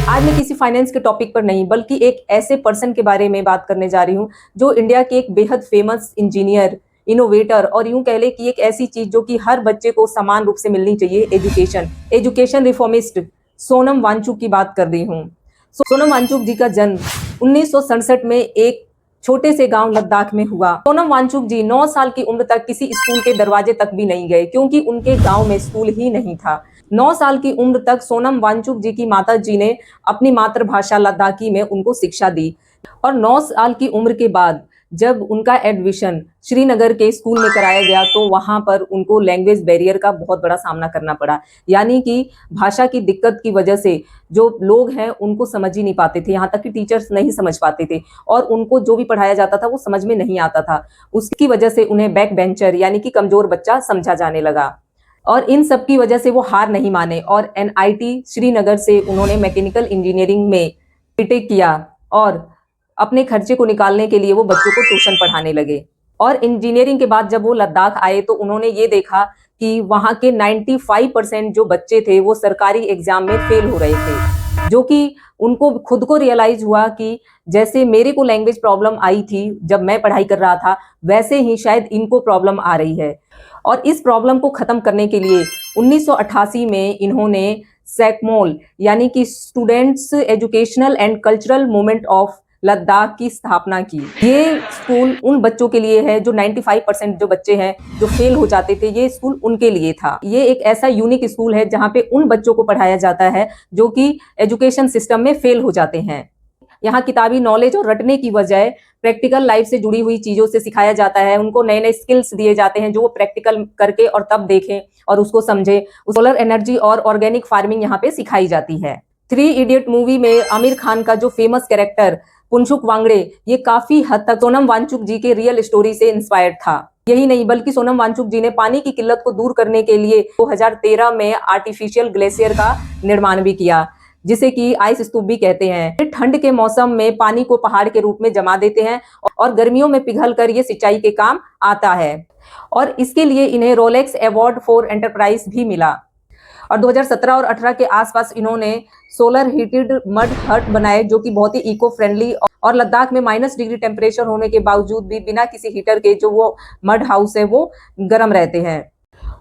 आज मैं किसी फाइनेंस के टॉपिक पर नहीं बल्कि एक ऐसे पर्सन के बारे में बात करने जा रही हूँ जो इंडिया के एक बेहद फेमस इंजीनियर, इनोवेटर और यूं कह ले कि एक ऐसी चीज जो कि हर बच्चे को समान रूप से मिलनी चाहिए, एजुकेशन रिफॉर्मिस्ट सोनम वांगचुक की बात कर रही हूँ। सोनम वांगचुक जी का जन्म 1967 में एक छोटे से गांव लद्दाख में हुआ। सोनम वांगचुक जी 9 साल की उम्र तक किसी स्कूल के दरवाजे तक भी नहीं गए क्योंकि उनके गांव में स्कूल ही नहीं था। 9 साल की उम्र तक सोनम वांगचुक जी की माता जी ने अपनी मातृभाषा लद्दाखी में उनको शिक्षा दी और 9 साल की उम्र के बाद जब उनका एडमिशन श्रीनगर के स्कूल में कराया गया तो वहां पर उनको लैंग्वेज बैरियर का बहुत बड़ा सामना करना पड़ा, यानी कि भाषा की दिक्कत की वजह से जो लोग हैं उनको समझ ही नहीं पाते थे, यहाँ तक कि टीचर्स नहीं समझ पाते थे और उनको जो भी पढ़ाया जाता था वो समझ में नहीं आता था। उसकी वजह से उन्हें बैक बेंचर यानी कि कमजोर बच्चा समझा जाने लगा और इन सब की वजह से वो हार नहीं माने और एनआईटी श्रीनगर से उन्होंने मैकेनिकल इंजीनियरिंग में बीटेक किया और अपने खर्चे को निकालने के लिए वो बच्चों को ट्यूशन पढ़ाने लगे। और इंजीनियरिंग के बाद जब वो लद्दाख आए तो उन्होंने ये देखा कि वहाँ के 95% जो बच्चे थे वो सरकारी एग्जाम में फेल हो रहे थे, जो कि उनको खुद को रियलाइज हुआ कि जैसे मेरे को लैंग्वेज प्रॉब्लम आई थी जब मैं पढ़ाई कर रहा था वैसे ही शायद इनको प्रॉब्लम आ रही है। और इस प्रॉब्लम को खत्म करने के लिए 1988 में इन्होंने सैकमोल यानी कि students educational and cultural movement of Ladakh की स्थापना की। ये स्कूल उन बच्चों के लिए है जो 95% जो बच्चे हैं जो फेल हो जाते थे, ये स्कूल उनके लिए था। ये एक ऐसा यूनिक स्कूल है जहाँ पे उन बच्चों को पढ़ाया जाता है जो कि एजुकेशन सिस्टम में फेल हो जाते हैं। यहाँ किताबी नॉलेज और रटने की बजाय प्रैक्टिकल लाइफ से जुड़ी हुई चीजों से सिखाया जाता है। उनको नए नए स्किल्स दिए जाते हैं जो वो प्रैक्टिकल करके और तब देखें और उसको समझे। सोलर एनर्जी और ऑर्गेनिक फार्मिंग यहाँ पे सिखाई जाती है। 3 इडियट मूवी में आमिर खान का जो फेमस कैरेक्टर पुंशुक वांगड़े, ये काफी हद तक सोनम वांगचुक जी के रियल स्टोरी से इंस्पायर्ड था। यही नहीं बल्कि सोनम वांगचुक जी ने पानी की किल्लत को दूर करने के लिए 2013 में आर्टिफिशियल ग्लेशियर का निर्माण भी किया, जिसे कि आइस स्तूप भी कहते हैं। ठंड के मौसम में पानी को पहाड़ के रूप में जमा देते हैं और गर्मियों में पिघलकर ये सिंचाई के काम आता है और इसके लिए इन्हें रोलेक्स अवार्ड फॉर एंटरप्राइज भी मिला। और 2017 और 18 के आसपास इन्होंने सोलर हीटेड मड हट बनाए जो कि बहुत ही इको फ्रेंडली और लद्दाख में -डिग्री टेम्परेचर होने के बावजूद भी बिना किसी हीटर के जो वो मड हाउस है वो गर्म रहते हैं।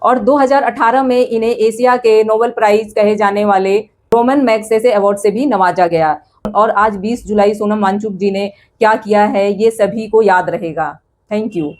और 2018 में इन्हें एशिया के नोबेल प्राइज कहे जाने वाले रोमन मैग्सेसे अवार्ड से भी नवाजा गया। और आज 20 जुलाई सोनम वांगचुक जी ने क्या किया है ये सभी को याद रहेगा। Thank you.